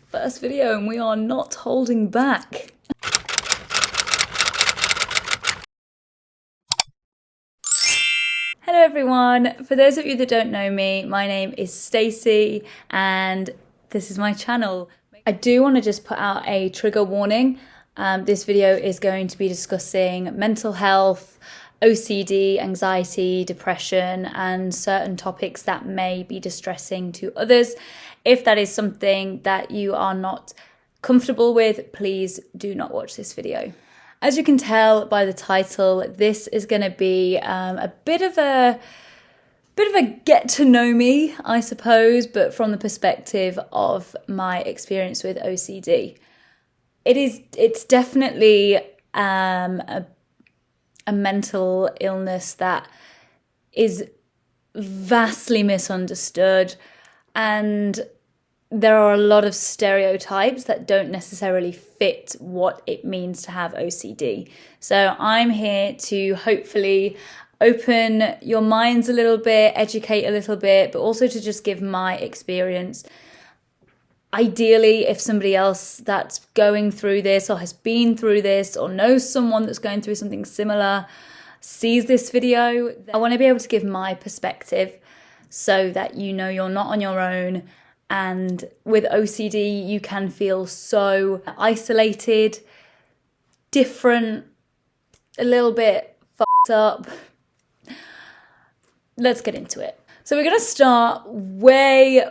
First video and we are not holding back. Hello everyone, for those of you that don't know me, my name is Stacey and this is my channel. I do want to just put out a trigger warning. This video is going to be discussing mental health, OCD, anxiety, depression, and certain topics that may be distressing to others. If that is something that you are not comfortable with, please do not watch this video. As you can tell by the title, this is going to be a bit of a get to know me, I suppose, but from the perspective of my experience with OCD. It's definitely a mental illness that is vastly misunderstood, and there are a lot of stereotypes that don't necessarily fit what it means to have OCD. So I'm here to hopefully open your minds a little bit, educate a little bit, but also to just give my experience. Ideally, if somebody else that's going through this or has been through this or knows someone that's going through something similar sees this video, I want to be able to give my perspective so that you know you're not on your own. And with OCD, you can feel so isolated, different, a little bit fucked up. Let's get into it. So we're going to start way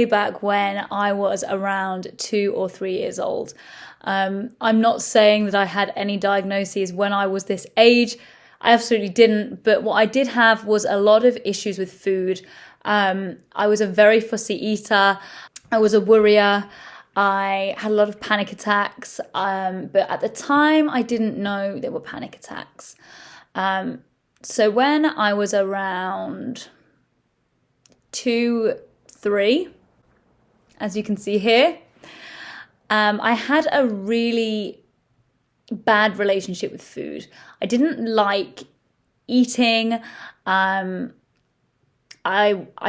back when I was around 2 or 3 years old. I'm not saying that I had any diagnoses when I was this age. I absolutely didn't. But what I did have was a lot of issues with food. I was a very fussy eater. I was a worrier. I had a lot of panic attacks. But at the time, I didn't know they were panic attacks. So when I was around 2, 3, as you can see here, I had a really bad relationship with food. I didn't like eating. I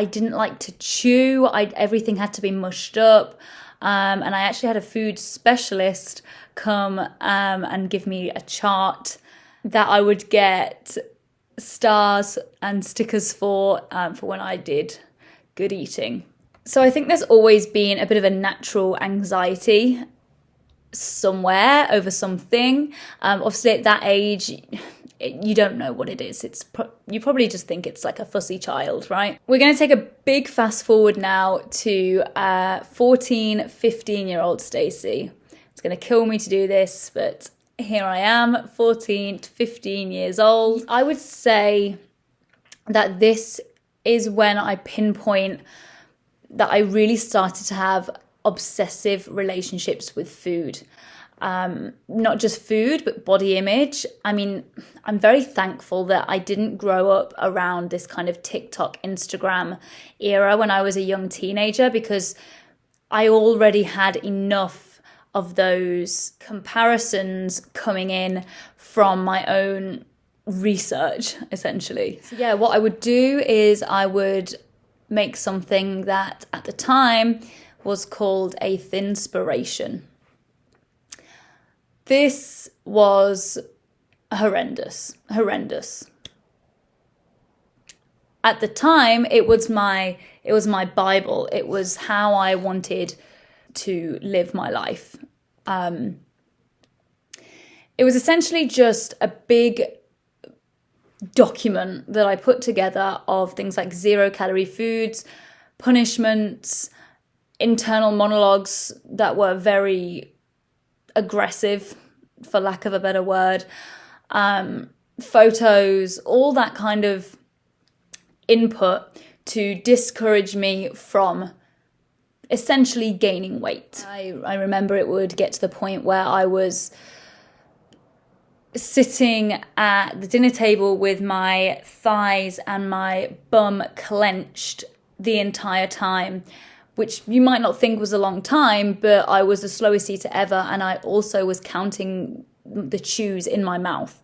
didn't like to chew. Everything had to be mushed up. And I actually had a food specialist come and give me a chart that I would get stars and stickers for when I did good eating. So I think there's always been a bit of a natural anxiety somewhere over something. Obviously at that age, you don't know what it is. You probably just think it's like a fussy child, right? We're going to take a big fast forward now to 14, 15-year-old Stacey. It's going to kill me to do this, but here I am, 14 to 15 years old. I would say that this is when I pinpoint that I really started to have obsessive relationships with food. Not just food, but body image. I mean, I'm very thankful that I didn't grow up around this kind of TikTok, Instagram era when I was a young teenager, because I already had enough of those comparisons coming in from my own research, essentially. So yeah, what I would do is I would make something that at the time was called a thinspiration. This was horrendous. At the time, it was my Bible. It was how I wanted to live my life. It was essentially just a big document that I put together of things like 0-calorie foods, punishments, internal monologues that were very aggressive, for lack of a better word, photos, all that kind of input to discourage me from essentially gaining weight. I remember it would get to the point where I was sitting at the dinner table with my thighs and my bum clenched the entire time, which you might not think was a long time, but I was the slowest eater ever, and I also was counting the chews in my mouth.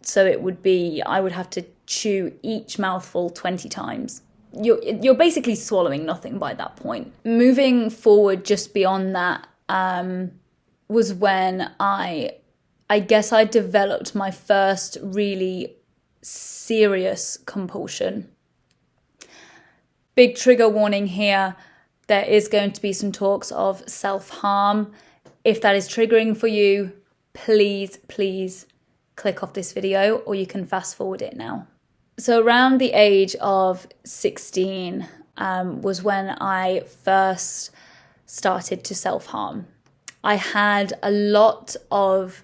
So it would be, I would have to chew each mouthful 20 times. you're basically swallowing nothing by that point. Moving forward just beyond that was when I guess I developed my first really serious compulsion. Big trigger warning here. There is going to be some talks of self-harm. If that is triggering for you, please click off this video, or you can fast forward it now. So around the age of 16 was when I first started to self-harm. I had a lot of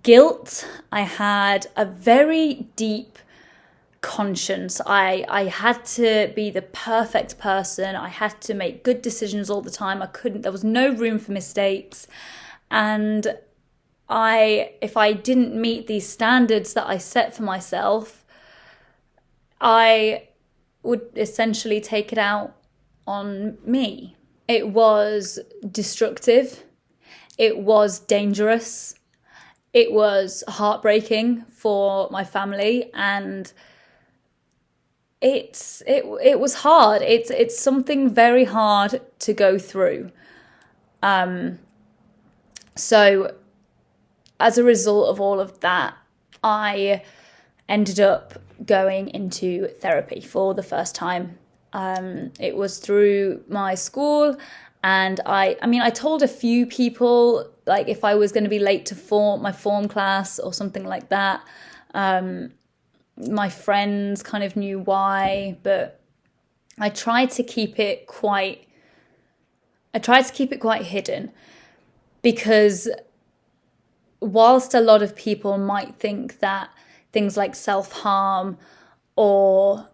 guilt. I had a very deep conscience. I had to be the perfect person. I had to make good decisions all the time. There was no room for mistakes. And if I didn't meet these standards that I set for myself, I would essentially take it out on me. It was destructive. It was dangerous. It was heartbreaking for my family, and it was hard. It's something very hard to go through. So as a result of all of that, I ended up going into therapy for the first time. It was through my school, and I told a few people, like, if I was going to be late to my form class or something like that. My friends kind of knew why, but I tried to keep it quite hidden, because whilst a lot of people might think that things like self-harm or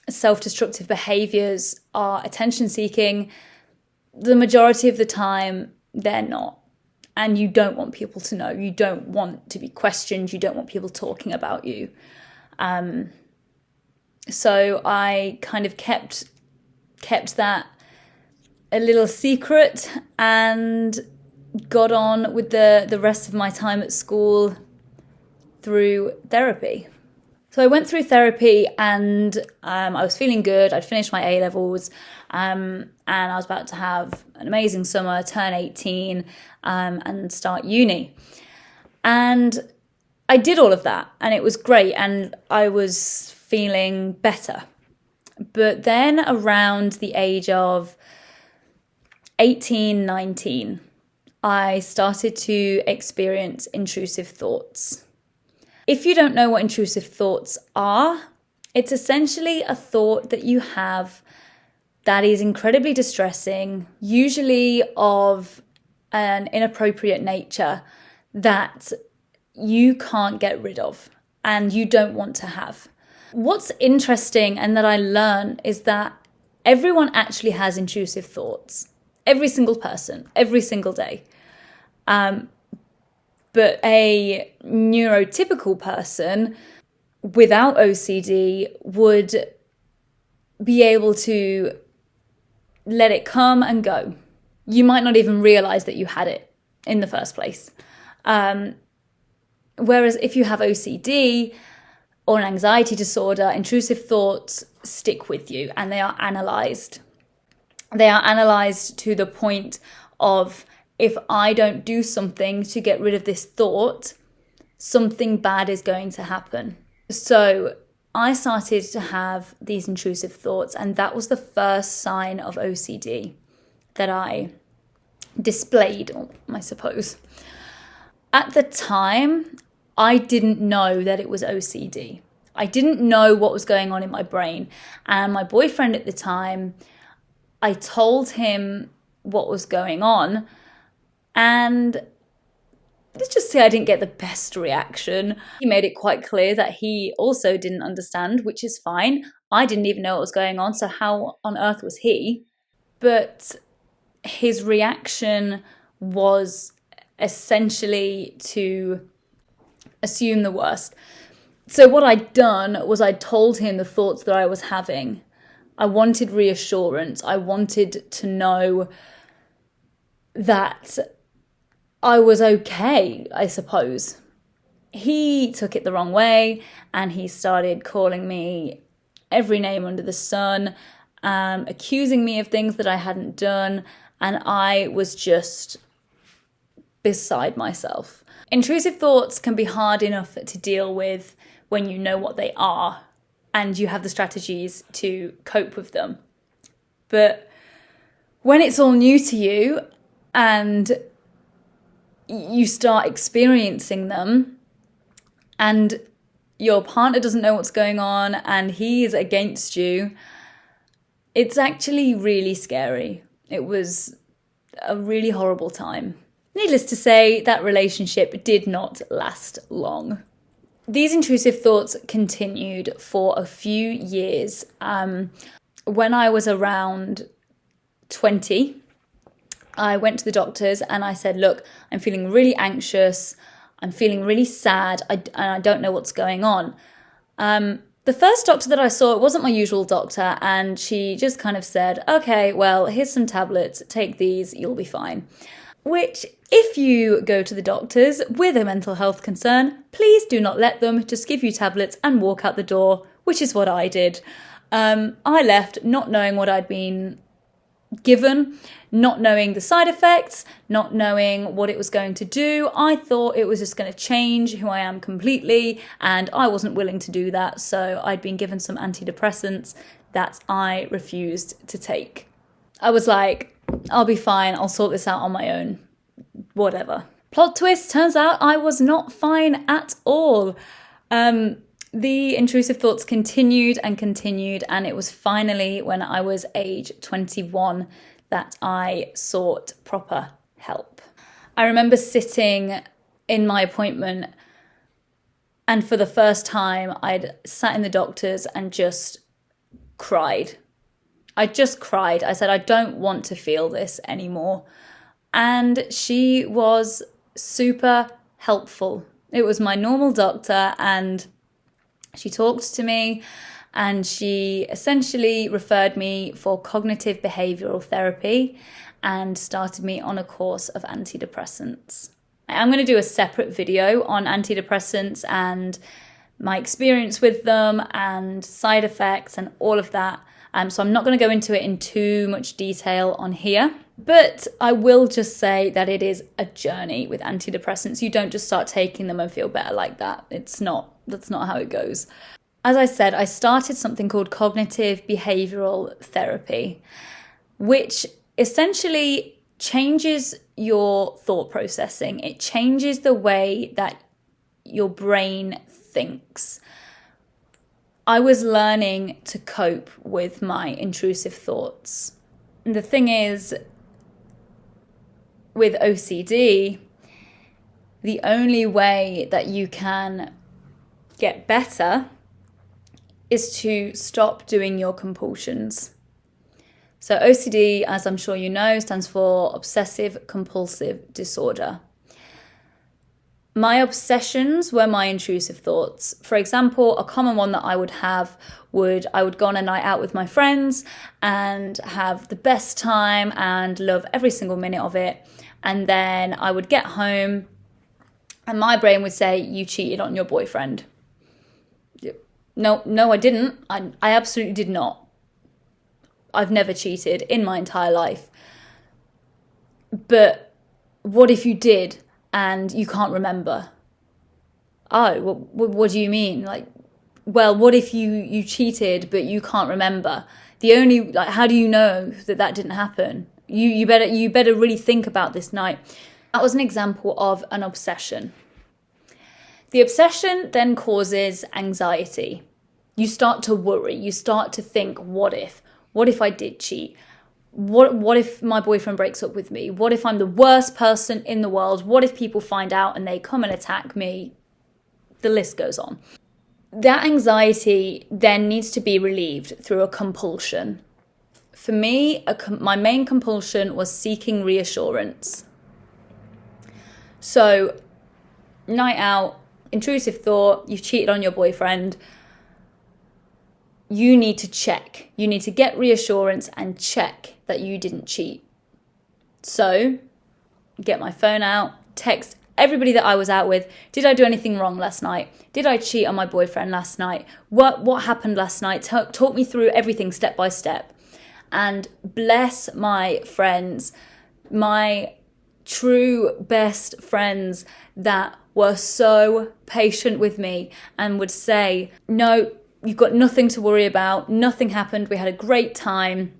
self-destructive behaviors are attention-seeking, the majority of the time they're not. And you don't want people to know. You don't want to be questioned. You don't want people talking about you. So I kind of kept that a little secret and got on with the rest of my time at school through therapy. So I went through therapy, and I was feeling good. I'd finished my A-levels, and I was about to have an amazing summer, turn 18, and start uni. And I did all of that, and it was great, and I was feeling better. But then around the age of 18, 19, I started to experience intrusive thoughts. If you don't know what intrusive thoughts are, it's essentially a thought that you have that is incredibly distressing, usually of an inappropriate nature that you can't get rid of and you don't want to have. What's interesting, and that I learned, is that everyone actually has intrusive thoughts. Every single person, every single day. But a neurotypical person without OCD would be able to let it come and go. You might not even realize that you had it in the first place. Whereas if you have OCD or an anxiety disorder, intrusive thoughts stick with you, and they are analyzed. They are analyzed to the point of, if I don't do something to get rid of this thought, something bad is going to happen. So I started to have these intrusive thoughts, and that was the first sign of OCD that I displayed, I suppose. At the time, I didn't know that it was OCD. I didn't know what was going on in my brain. And my boyfriend at the time, I told him what was going on, and let's just say I didn't get the best reaction. He made it quite clear that he also didn't understand, which is fine. I didn't even know what was going on, so how on earth was he? But his reaction was essentially to assume the worst. So what I'd done was I told him the thoughts that I was having. I wanted reassurance. I wanted to know that I was okay, I suppose. He took it the wrong way, and he started calling me every name under the sun, accusing me of things that I hadn't done, and I was just beside myself. Intrusive thoughts can be hard enough to deal with when you know what they are and you have the strategies to cope with them. But when it's all new to you and you start experiencing them and your partner doesn't know what's going on and he's against you, it's actually really scary. It was a really horrible time. Needless to say, that relationship did not last long. These intrusive thoughts continued for a few years. When I was around 20, I went to the doctors and I said, look, I'm feeling really anxious. I'm feeling really sad. And I don't know what's going on. The first doctor that I saw, it wasn't my usual doctor. And she just kind of said, okay, well, here's some tablets. Take these. You'll be fine. Which, if you go to the doctors with a mental health concern, please do not let them just give you tablets and walk out the door, which is what I did. I left not knowing what I'd been given, not knowing the side effects, not knowing what it was going to do. I thought it was just going to change who I am completely, and I wasn't willing to do that. So I'd been given some antidepressants that I refused to take. I was like, I'll be fine. I'll sort this out on my own. Whatever. Plot twist, turns out I was not fine at all. The intrusive thoughts continued, and it it was finally when I was age 21 that I sought proper help. I remember sitting in my appointment, and for the first time I'd sat in the doctor's and just cried. I just cried. I said, I don't want to feel this anymore. And she was super helpful. It was my normal doctor, and she talked to me and she essentially referred me for cognitive behavioral therapy and started me on a course of antidepressants. I'm going to do a separate video on antidepressants and my experience with them and side effects and all of that. So I'm not going to go into it in too much detail on here, but I will just say that it is a journey with antidepressants. You don't just start taking them and feel better like that. That's not how it goes. As I said, I started something called cognitive behavioral therapy, which essentially changes your thought processing. It changes the way that your brain thinks. I was learning to cope with my intrusive thoughts. And the thing is, with OCD, the only way that you can get better is to stop doing your compulsions. So OCD, as I'm sure you know, stands for obsessive compulsive disorder. My obsessions were my intrusive thoughts. For example, a common one that I would have I would go on a night out with my friends and have the best time and love every single minute of it. And then I would get home and my brain would say, you cheated on your boyfriend. No, I didn't. I absolutely did not. I've never cheated in my entire life. But what if you did? And you can't remember? Oh, what do you mean? Well, what if you cheated but you can't remember? How do you know that didn't happen? You better really think about this night. That was an example of an obsession. The obsession then causes anxiety. You start to worry. You start to think, what if? What if I did cheat? What if my boyfriend breaks up with me? What if I'm the worst person in the world? What if people find out and they come and attack me? The list goes on. That anxiety then needs to be relieved through a compulsion. For me, my main compulsion was seeking reassurance. So, night out, intrusive thought, you've cheated on your boyfriend. You need to check. You need to get reassurance and check that you didn't cheat. So, get my phone out, text everybody that I was out with, did I do anything wrong last night? Did I cheat on my boyfriend last night? What happened last night? Talk me through everything step by step. And bless my friends, my true best friends that were so patient with me and would say, no, you've got nothing to worry about. Nothing happened. We had a great time.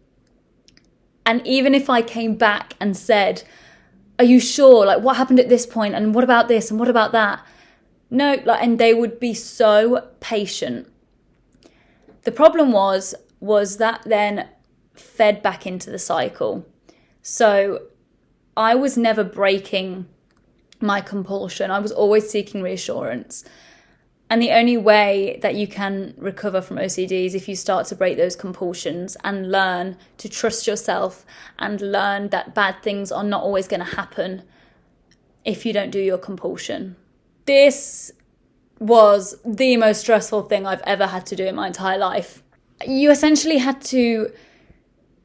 And even if I came back and said, are you sure? Like, what happened at this point? And what about this? And what about that? No, and they would be so patient. The problem was that then fed back into the cycle. So I was never breaking my compulsion. I was always seeking reassurance. And the only way that you can recover from OCD is if you start to break those compulsions and learn to trust yourself and learn that bad things are not always going to happen if you don't do your compulsion. This was the most stressful thing I've ever had to do in my entire life. You essentially had to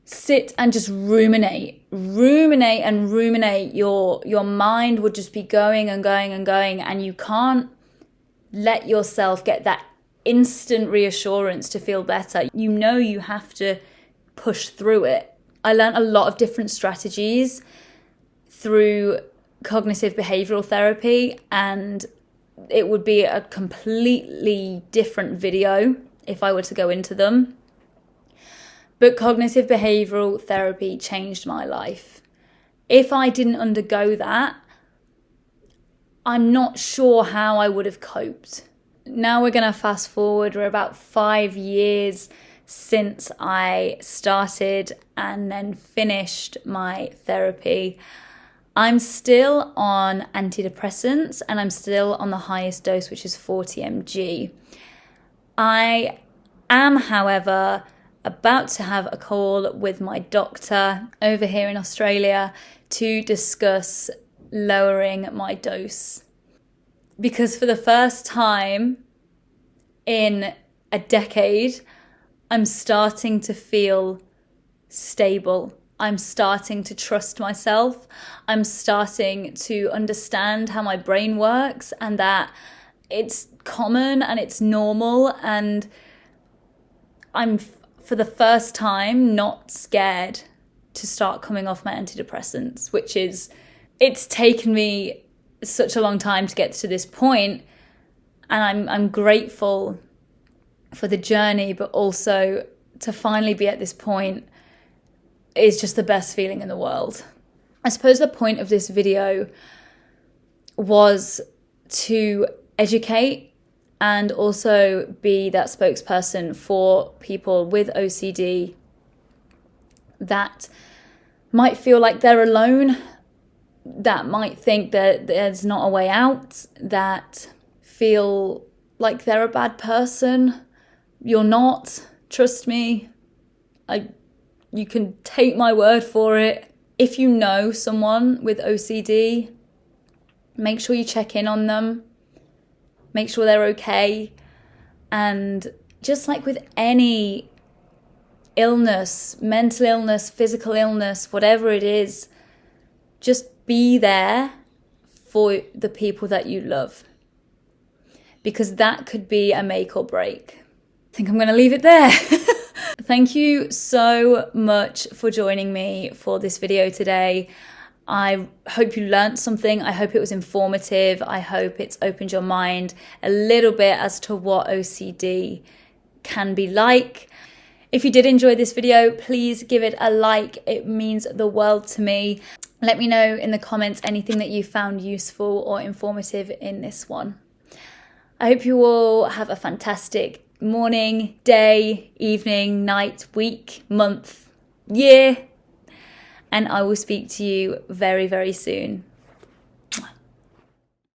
sit and just ruminate. Your mind would just be going and going and going, and you can't let yourself get that instant reassurance to feel better. You know you have to push through it. I learned a lot of different strategies through cognitive behavioral therapy, and it would be a completely different video if I were to go into them. But cognitive behavioral therapy changed my life. If I didn't undergo that, I'm not sure how I would have coped. Now we're going to fast forward. We're about 5 years since I started and then finished my therapy. I'm still on antidepressants and I'm still on the highest dose, which is 40 mg. I am, however, about to have a call with my doctor over here in Australia to discuss lowering my dose, because for the first time in a decade, I'm starting to feel stable. I'm starting to trust myself. I'm starting to understand how my brain works and that it's common and it's normal, and I'm for the first time not scared to start coming off my antidepressants, which is, it's taken me such a long time to get to this point, and I'm grateful for the journey, but also to finally be at this point is just the best feeling in the world. I suppose the point of this video was to educate and also be that spokesperson for people with OCD that might feel like they're alone, that might think that there's not a way out, that feel like they're a bad person. You're not. Trust me. You can take my word for it. If you know someone with OCD, make sure you check in on them. Make sure they're okay. And just like with any illness, mental illness, physical illness, whatever it is, just be there for the people that you love, because that could be a make or break. I think I'm going to leave it there. Thank you so much for joining me for this video today. I hope you learned something. I hope it was informative. I hope it's opened your mind a little bit as to what OCD can be like. If you did enjoy this video, please give it a like. It means the world to me. Let me know in the comments anything that you found useful or informative in this one. I hope you all have a fantastic morning, day, evening, night, week, month, year, and I will speak to you very, very soon.